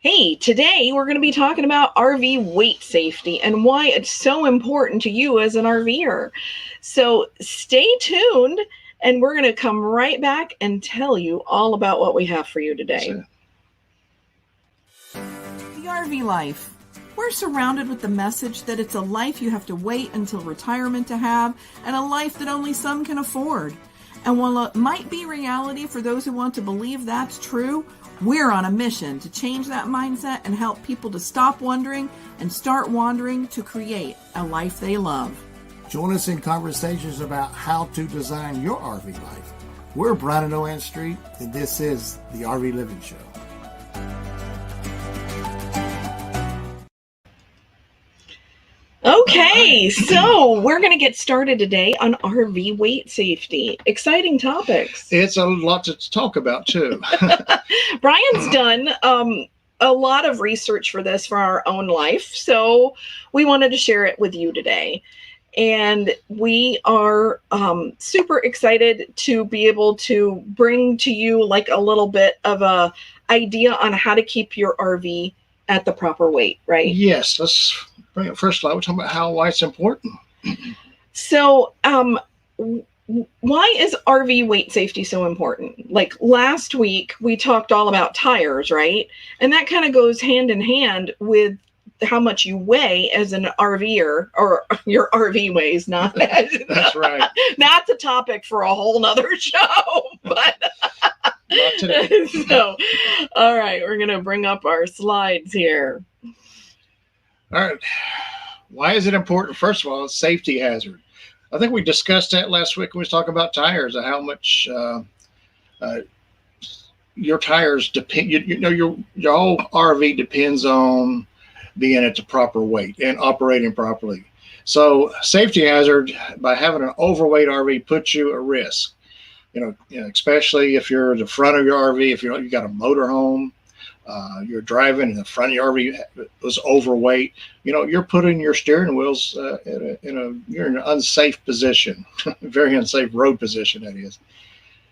Hey, today we're going to be talking about RV weight safety and why it's so important to you as an RVer. So stay tuned and we're going to come right back and tell you all about what we have for you today. The RV life. We're surrounded with the message that it's a life you have to wait until retirement to have and a life that only some can afford. And while it might be reality for those who want to believe that's true, we're on a mission to change that mindset and help people to stop wondering and start wandering to create a life they love. Join us in conversations about how to design your RV life. We're Bryan Luann Street, and this is the RV Living Show. Okay, so we're going to get started today on RV weight safety. Exciting topics. It's a lot to talk about, too. Bryan's done a lot of research for this for our own life, so we wanted to share it with you today. And we are super excited to be able to bring to you like a little bit of a idea on how to keep your RV at the proper weight, right? Yes, let's bring it first. We're talking about why it's important. So, why is RV weight safety so important? Like last week, we talked all about tires, right? And that kind of goes hand in hand with how much you weigh as an RVer, or your RV weighs, not that. That's right. That's a topic for a whole nother show, but not today. So, all right, we're going to bring up our slides here. All right. Why is it important? First of all, it's a safety hazard. I think we discussed that last week when we was talking about tires, and how much your tires depend. Your whole RV depends on being at the proper weight and operating properly. So, safety hazard by having an overweight RV puts you at risk. Especially if you're the front of your RV, if you got a motorhome. You're driving and the front of your RV was overweight, you're putting your steering wheels you're in an unsafe position, very unsafe road position, that is.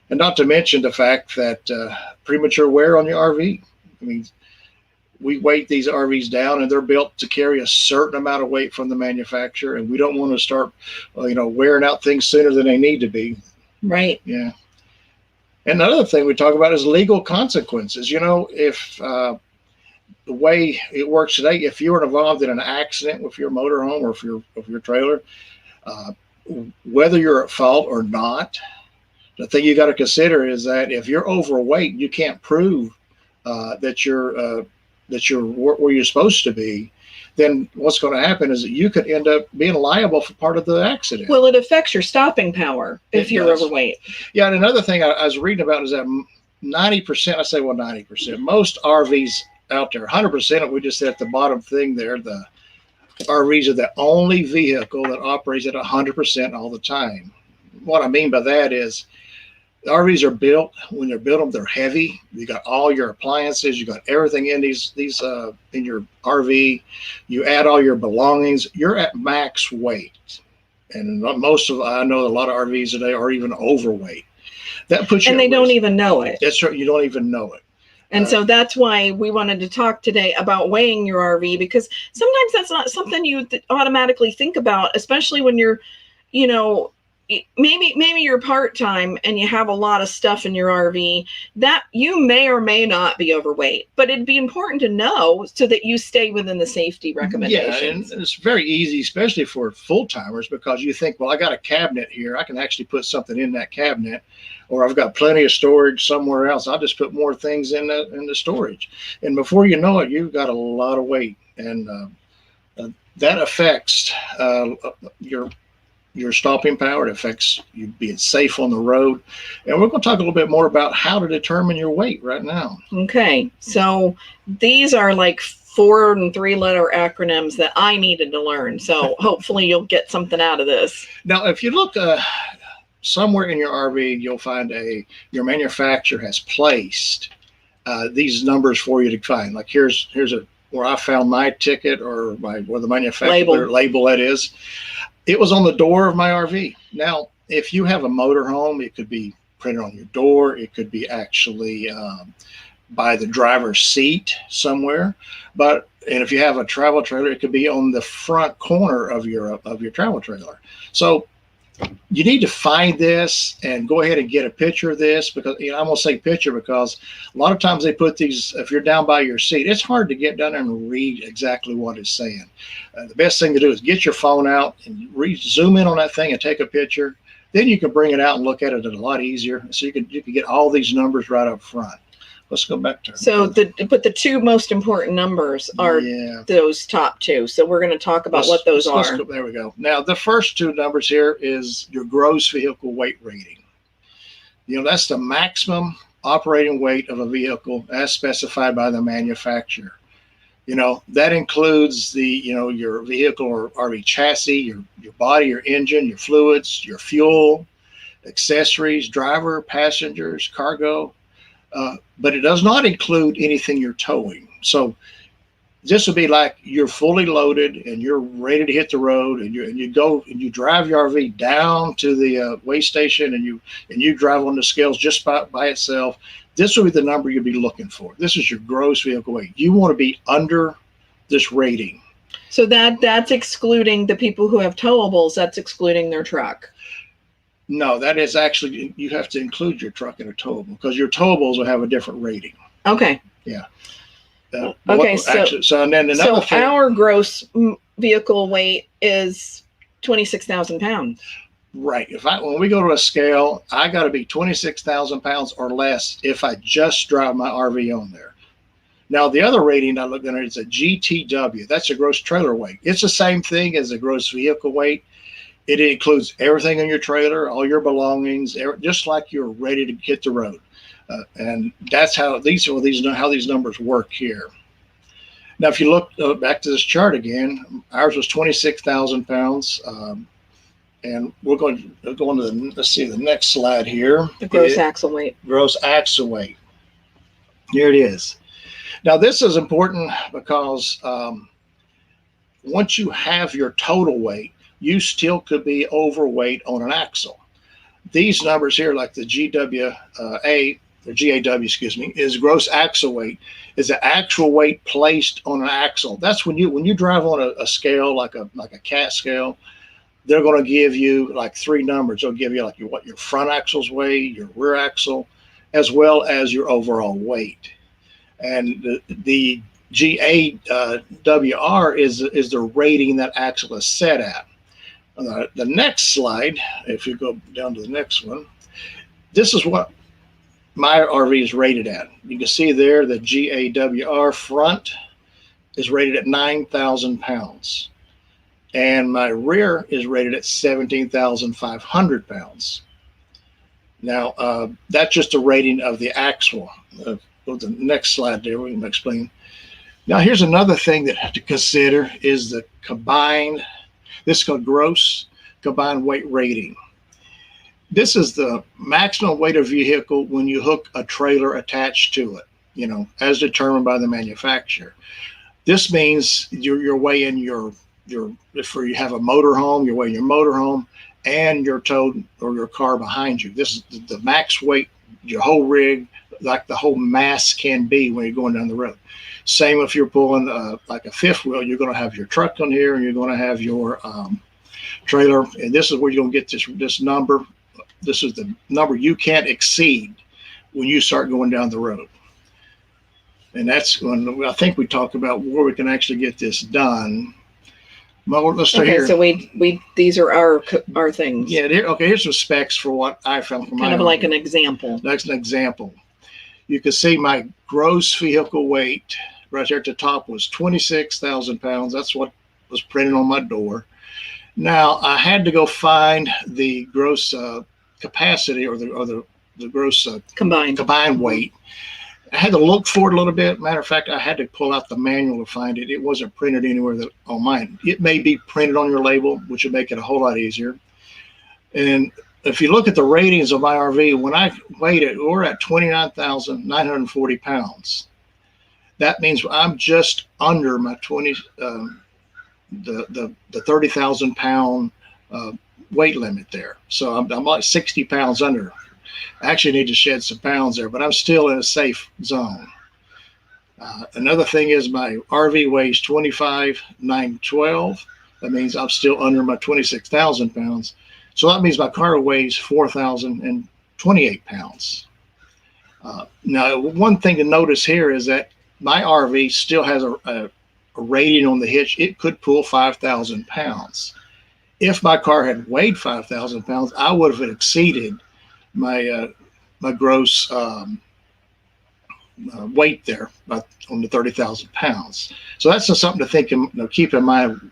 And not to mention the fact that premature wear on your RV. I mean, we weight these RVs down and they're built to carry a certain amount of weight from the manufacturer, and we don't want to start, wearing out things sooner than they need to be. Right. Yeah. And another thing we talk about is legal consequences. If the way it works today, if you were involved in an accident with your motorhome or if your trailer, whether you're at fault or not, the thing you got to consider is that if you're overweight, you can't prove that you're where you're supposed to be. Then what's going to happen is that you could end up being liable for part of the accident. Well, it affects your stopping power if you're overweight. Yeah, and another thing I was reading about is that 90%, most RVs out there, 100%, we just said at the bottom thing there, the RVs are the only vehicle that operates at 100% all the time. What I mean by that is, the RVs are built, when they're built, they're heavy. You got all your appliances, you got everything in these in your RV. You add all your belongings, you're at max weight. And I know a lot of RVs today are even overweight. That puts you, and they don't even know it. That's right, you don't even know it. And so that's why we wanted to talk today about weighing your RV, because sometimes that's not something you automatically think about, especially when you're, maybe you're part-time and you have a lot of stuff in your RV that you may or may not be overweight, but it'd be important to know so that you stay within the safety recommendations. Yeah, and it's very easy, especially for full-timers, because you think, well, I got a cabinet here. I can actually put something in that cabinet, or I've got plenty of storage somewhere else. I'll just put more things in the storage. And before you know it, you've got a lot of weight. And that affects your stopping power. It affects you being safe on the road. And we're going to talk a little bit more about how to determine your weight right now. Okay. So these are like 4 and 3-letter acronyms that I needed to learn. So hopefully you'll get something out of this. Now, if you look somewhere in your RV, you'll find your manufacturer has placed these numbers for you to find. Like here's where I found my ticket, or where the manufacturer label that is. It was on the door of my RV. Now, if you have a motorhome, it could be printed on your door. It could be actually by the driver's seat somewhere. And if you have a travel trailer, it could be on the front corner of your travel trailer. So you need to find this and go ahead and get a picture of this, because I'm going to say picture because a lot of times they put these, if you're down by your seat, it's hard to get down there and read exactly what it's saying. The best thing to do is get your phone out and zoom in on that thing and take a picture. Then you can bring it out and look at it a lot easier. So you can get all these numbers right up front. Let's go back to but the two most important numbers are those top two. So we're going to talk about what those are. There we go. Now, the first two numbers here is your gross vehicle weight rating. That's the maximum operating weight of a vehicle as specified by the manufacturer. That includes your vehicle or RV chassis, your body, your engine, your fluids, your fuel, accessories, driver, passengers, cargo. But it does not include anything you're towing. So this would be like you're fully loaded and you're ready to hit the road, and you go and you drive your RV down to the weigh station, and you drive on the scales just by itself. This would be the number you'd be looking for. This is your gross vehicle weight. You want to be under this rating. So that's excluding the people who have towables. That's excluding their truck. No, that is actually, you have to include your truck in a towable, because your towables will have a different rating. Okay. Yeah. Okay. And then another thing, our gross vehicle weight is 26,000 pounds. Right. When we go to a scale, I got to be 26,000 pounds or less if I just drive my RV on there. Now, the other rating I looked at is a GTW. That's a gross trailer weight. It's the same thing as a gross vehicle weight. It includes everything in your trailer, all your belongings, just like you're ready to hit the road. And that's how these numbers work here. Now, if you look back to this chart again, ours was 26,000 pounds. And we're going to go on to let's see the next slide here. The gross axle weight. Gross axle weight. Here it is. Now, this is important because once you have your total weight, you still could be overweight on an axle. These numbers here, like the GWA, or GAW, is gross axle weight, is the actual weight placed on an axle. That's when you drive on a scale like a cat scale. They're going to give you like three numbers. They'll give you like what your front axles weigh, your rear axle, as well as your overall weight. And the GAWR is the rating that axle is set at. The next slide, if you go down to the next one, this is what my RV is rated at. You can see there the GAWR front is rated at 9,000 pounds. And my rear is rated at 17,500 pounds. Now, that's just a rating of the axle. Go to the next slide there, we can explain. Now, here's another thing that to consider is the combined, this is called gross combined weight rating. This is the maximum weight of vehicle when you hook a trailer attached to it, as determined by the manufacturer. This means you're weighing if you have a motorhome, you're weighing your motorhome and your towed or your car behind you. This is the max weight, your whole rig, like the whole mass can be when you're going down the road. Same if you're pulling like a fifth wheel, you're going to have your truck on here and you're going to have your trailer. And this is where you're going to get this number. This is the number you can't exceed when you start going down the road. And that's when I think we talked about where we can actually get this done. Well, let's start here. So these are our things. Yeah. Okay. Here's some specs for what I found from kind of like an example. That's an example. You can see my gross vehicle weight right there at the top was 26,000 pounds. That's what was printed on my door. Now I had to go find the gross capacity or the gross combined weight. I had to look for it a little bit. Matter of fact, I had to pull out the manual to find it. It wasn't printed anywhere on mine. It may be printed on your label, which would make it a whole lot easier. And if you look at the ratings of my RV, when I weighed it, we're at 29,940 pounds. That means I'm just under my the 30,000 pound weight limit there. So I'm like 60 pounds under. I actually need to shed some pounds there, but I'm still in a safe zone. Another thing is my RV weighs 25,912. That means I'm still under my 26,000 pounds. So that means my car weighs 4,028 pounds. Now, one thing to notice here is that my RV still has a rating on the hitch. It could pull 5,000 pounds. If my car had weighed 5,000 pounds, I would have exceeded my my gross weight there on the 30,000 pounds. So that's just something to think and keep in mind.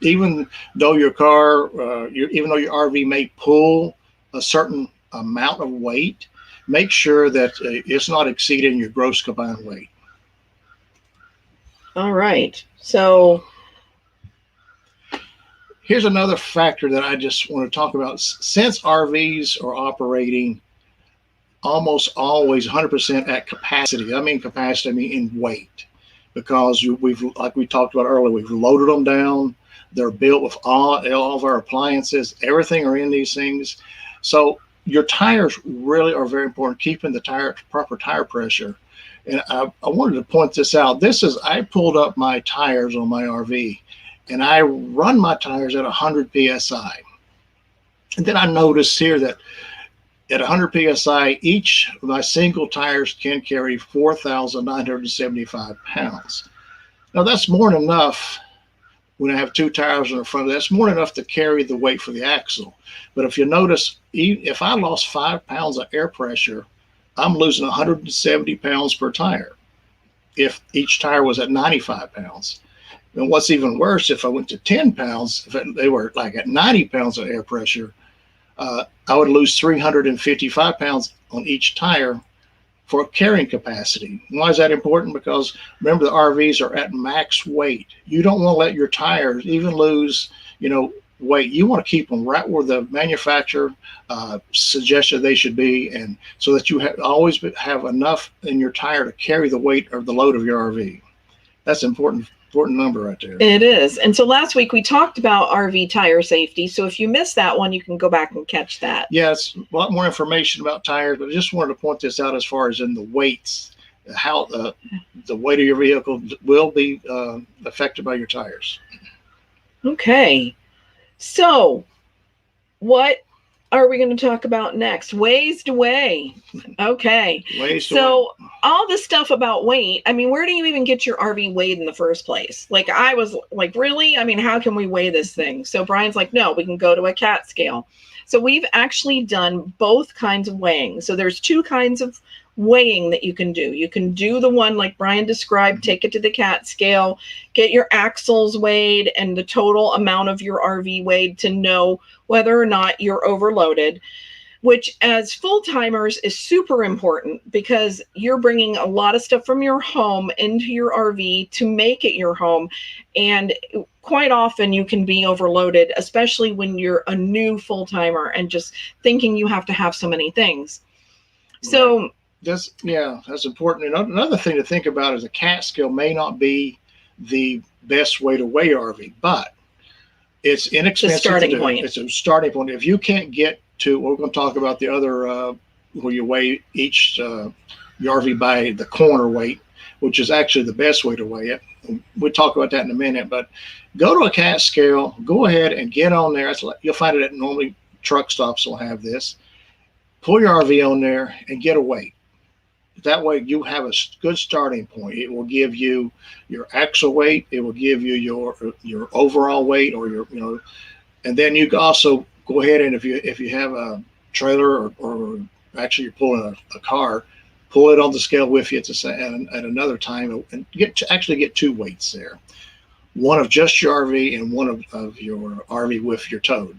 Even though your car, even though your RV may pull a certain amount of weight, make sure that it's not exceeding your gross combined weight. All right. So here's another factor that I just want to talk about. Since RVs are operating almost always 100% at capacity, I mean in weight, because we've, like we talked about earlier, we've loaded them down. They're built with all of our appliances. Everything are in these things. So your tires really are very important, keeping the proper tire pressure. And I wanted to point this out. I pulled up my tires on my RV, and I run my tires at 100 PSI. And then I noticed here that at 100 PSI, each of my single tires can carry 4,975 pounds. Now that's more than enough. When I have two tires in the front, that's more than enough to carry the weight for the axle. But if you notice, if I lost 5 pounds of air pressure, I'm losing 170 pounds per tire if each tire was at 95 pounds. And what's even worse, if I went to 10 pounds, if they were like at 90 pounds of air pressure, I would lose 355 pounds on each tire for carrying capacity. Why is that important? Because remember, the RVs are at max weight. You don't want to let your tires even lose, weight. You want to keep them right where the manufacturer suggested they should be, and so that you always have enough in your tire to carry the weight or the load of your RV. That's important number right there. It is. And so last week we talked about RV tire safety. So if you missed that one, you can go back and catch that. Yeah, it's a lot more information about tires, but I just wanted to point this out as far as in the weights, how the weight of your vehicle will be affected by your tires. Okay. So what are we going to talk about next? Ways to weigh. Okay. Ways to weigh. All this stuff about weight, I mean, where do you even get your RV weighed in the first place? Like, I was like, really? I mean, how can we weigh this thing? So Brian's like, no, we can go to a cat scale. So we've actually done both kinds of weighing. So there's two kinds of weighing that you can do. You can do the one like Brian described, take it to the cat scale, get your axles weighed and the total amount of your RV weighed to know whether or not you're overloaded, which as full-timers is super important because you're bringing a lot of stuff from your home into your RV to make it your home. And quite often you can be overloaded, especially when you're a new full-timer and just thinking you have to have so many things. So that's important. And another thing to think about is a cat scale may not be the best way to weigh your RV, but it's inexpensive. It's a starting point. If you can't get to, we're going to talk about the other where you weigh each your RV by the corner weight, which is actually the best way to weigh it. We'll talk about that in a minute, but go to a cat scale, go ahead and get on there. You'll find it at normally truck stops will have this. Pull your RV on there and get a weight. That way you have a good starting point. It will give you your axle weight. It will give you your overall weight or your, and then you can also go ahead and if you have a trailer or actually you're pulling a car, pull it on the scale with you at another time and get two weights there. One of just your RV and one of your RV with your towed.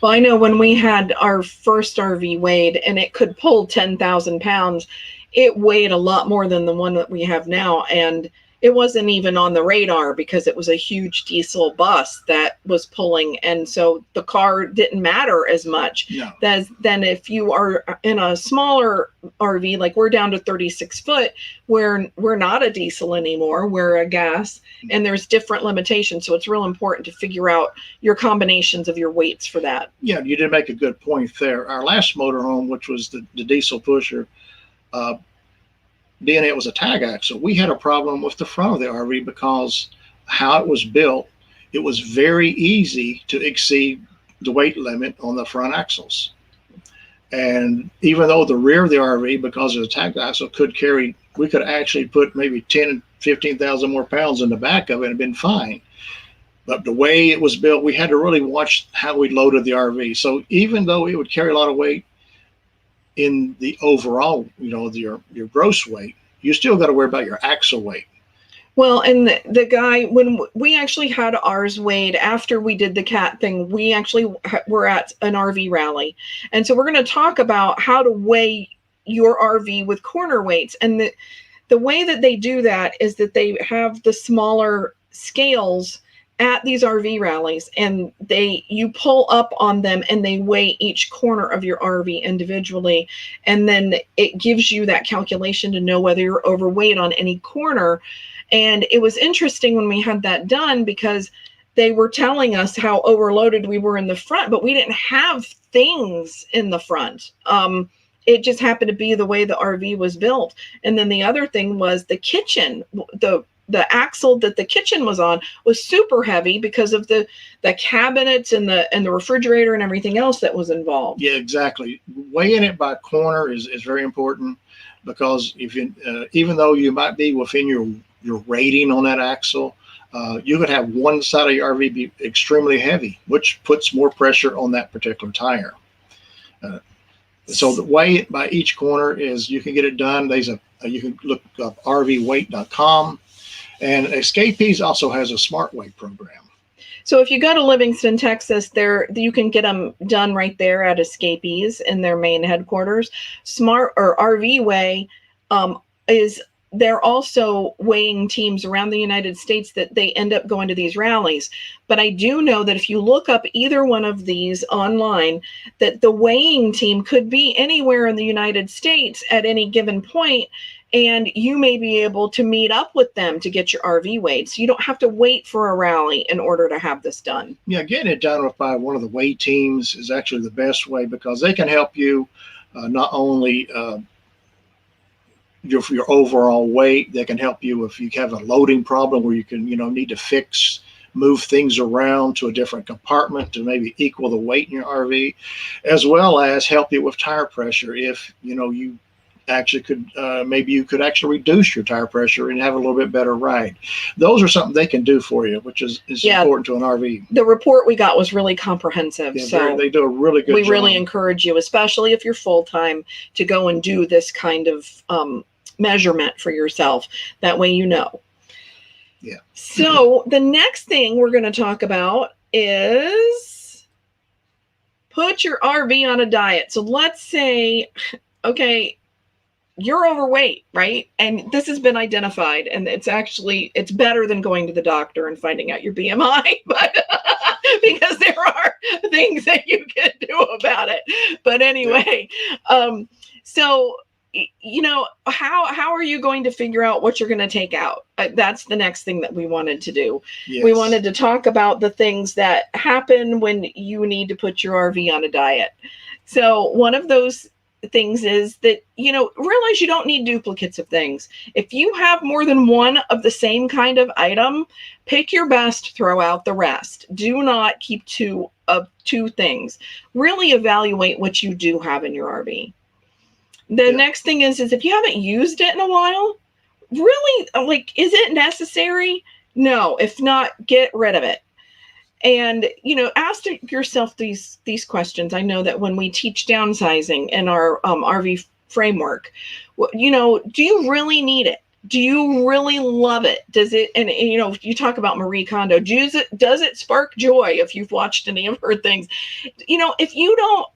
Well, I know when we had our first RV weighed and it could pull 10,000 pounds, it weighed a lot more than the one that we have now. And it wasn't even on the radar because it was a huge diesel bus that was pulling. And so the car didn't matter as much than if you are in a smaller RV, like we're down to 36 foot, where we're not a diesel anymore, we're a gas, and there's different limitations. So it's real important to figure out your combinations of your weights for that. Yeah, you did make a good point there. Our last motorhome, which was the diesel pusher, being it was a tag axle, we had a problem with the front of the RV because how it was built, it was very easy to exceed the weight limit on the front axles. And even though the rear of the RV, because of the tag axle, could carry, we could actually put maybe 10, 15,000 more pounds in the back of it and been fine. But the way it was built, we had to really watch how we loaded the RV. So even though it would carry a lot of weight in the overall, your gross weight, you still got to worry about your axle weight. Well, and the guy, when we actually had ours weighed after we did the cat thing, we actually were at an RV rally. And so we're going to talk about how to weigh your RV with corner weights. And the way that they do that is that they have the smaller scales at these RV rallies, and you pull up on them and they weigh each corner of your RV individually. And then it gives you that calculation to know whether you're overweight on any corner. And it was interesting when we had that done because they were telling us how overloaded we were in the front, but we didn't have things in the front. It just happened to be the way the RV was built. And then the other thing was the kitchen, the axle that the kitchen was on was super heavy because of the cabinets and the refrigerator and everything else that was involved. Yeah, exactly. Weighing it by corner is very important, because if you, even though you might be within your rating on that axle, you could have one side of your RV be extremely heavy, which puts more pressure on that particular tire. So the weigh it by each corner is, you can get it done. You can look up rvweight.com, and Escapees also has a smart weight program. So if you go to Livingston, Texas, you can get them done right there at Escapees in their main headquarters. Smart or RV Weigh they're also weighing teams around the United States that they end up going to these rallies. But I do know that if you look up either one of these online, that the weighing team could be anywhere in the United States at any given point, and you may be able to meet up with them to get your RV weighed. So you don't have to wait for a rally in order to have this done. Yeah, getting it done by one of the weigh teams is actually the best way, because they can help you not only your overall weight. They can help you if you have a loading problem where you can, need to move things around to a different compartment to maybe equal the weight in your RV, as well as help you with tire pressure. If, you actually could, maybe you could actually reduce your tire pressure and have a little bit better ride. Those are something they can do for you, which is important to an RV. The report we got was really comprehensive. Yeah, so they do a really good job. We really encourage you, especially if you're full-time, to go and do this kind of measurement for yourself. That way Yeah. So the next thing we're going to talk about is put your RV on a diet. So let's say, okay, you're overweight, right? And this has been identified, and it's better than going to the doctor and finding out your BMI, but because there are things that you can do about it. But anyway, so how are you going to figure out what you're going to take out? That's the next thing that we wanted to do. Yes. We wanted to talk about the things that happen when you need to put your RV on a diet. So one of those things is that, realize you don't need duplicates of things. If you have more than one of the same kind of item, pick your best, throw out the rest. Do not keep two things. Really evaluate what you do have in your RV. The next thing is if you haven't used it in a while, really, is it necessary? No. If not, get rid of it. And, ask yourself these questions. I know that when we teach downsizing in our RV framework, do you really need it? Do you really love it? Does it, and you talk about Marie Kondo, does it spark joy if you've watched any of her things? If you don't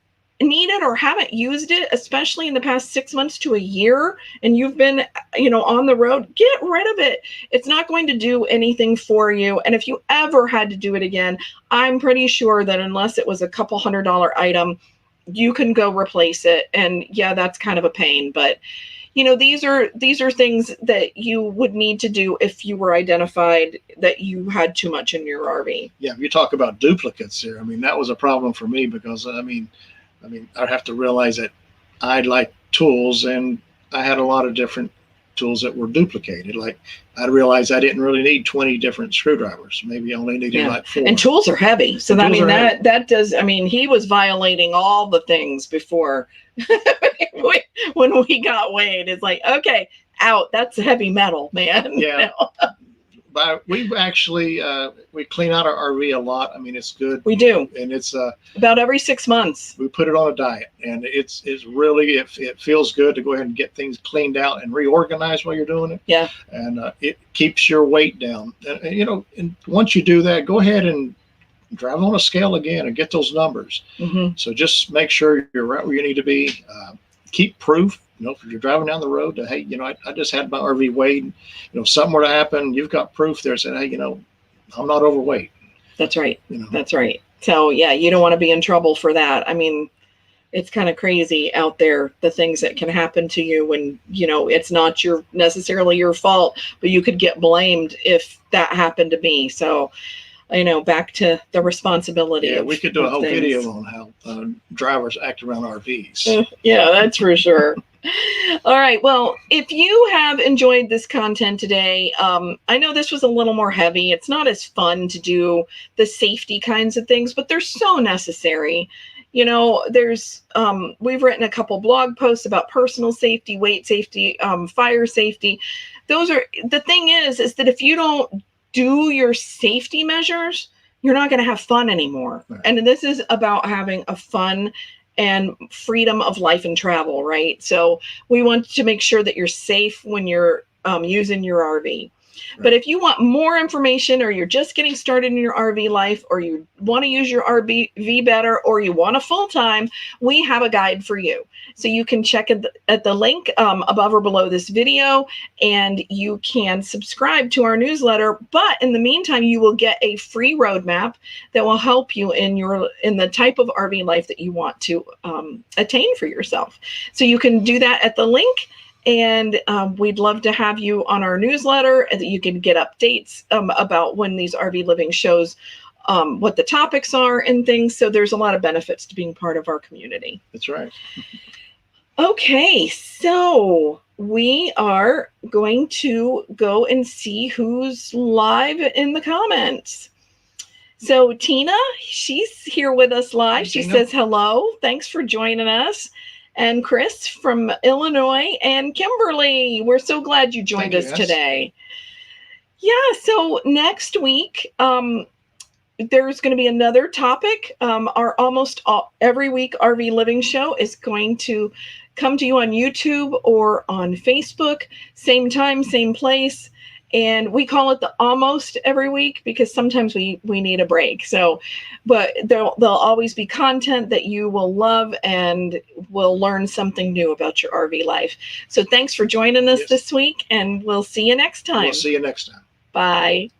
need it or haven't used it, especially in the past 6 months to a year, and you've been, on the road, get rid of it. It's not going to do anything for you. And if you ever had to do it again, I'm pretty sure that unless it was a couple $100 item, you can go replace it. And yeah, that's kind of a pain, but these are things that you would need to do if you were identified that you had too much in your RV. Yeah, you talk about duplicates here. That was a problem for me because I'd have to realize that I like tools, and I had a lot of different tools that were duplicated. Like I realized I didn't really need 20 different screwdrivers. Maybe I only needed like 4. And tools are heavy. So I mean, that does, I mean, he was violating all the things before when we got weighed. It's like, okay, out. That's heavy metal, man. Yeah. But we've actually, we clean out our RV a lot. I mean, it's good. We do. And it's about every 6 months. We put it on a diet, and it's really, it feels good to go ahead and get things cleaned out and reorganized while you're doing it. Yeah. And it keeps your weight down. And, you know, and once you do that, go ahead and drive on a scale again and get those numbers. So just make sure you're right where you need to be. Keep proof. You know, if you're driving down the road, hey, you know, I just had my RV weighed. You know, if something were to happen, you've got proof there saying, hey, you know, I'm not overweight. That's right. You know? That's right. So yeah, you don't want to be in trouble for that. I mean, it's kind of crazy out there, the things that can happen to you when, you know, it's not necessarily your fault, but you could get blamed if that happened to me. So, you know, back to the responsibility. Yeah, we could do a whole video on how drivers act around RVs. Yeah, that's for sure. All right. Well, if you have enjoyed this content today, I know this was a little more heavy. It's not as fun to do the safety kinds of things, but they're so necessary. You know, we've written a couple blog posts about personal safety, weight safety, fire safety. The thing is that if you don't do your safety measures, you're not going to have fun anymore. Right. And this is about having a fun and freedom of life and travel, right? So we want to make sure that you're safe when you're using your RV. Right. But if you want more information, or you're just getting started in your RV life, or you want to use your RV better, or you want a full-time, we have a guide for you. So you can check at the link above or below this video, and you can subscribe to our newsletter. But in the meantime, you will get a free roadmap that will help you in the type of RV life that you want to attain for yourself. So you can do that at the link. And we'd love to have you on our newsletter, and that you can get updates about when these RV living shows, what the topics are and things. So there's a lot of benefits to being part of our community. That's right. Okay, so we are going to go and see who's live in the comments. So Tina, she's here with us live. She says hello. Thanks for joining us. And Chris from Illinois, and Kimberly, we're so glad you joined us today. Yeah, so next week, there's going to be another topic. Our every week RV Living Show is going to come to you on YouTube or on Facebook, same time, same place. And we call it the almost every week because sometimes we need a break. So, but there'll always be content that you will love and will learn something new about your RV life. So thanks for joining us this week, and we'll see you next time. We'll see you next time. Bye.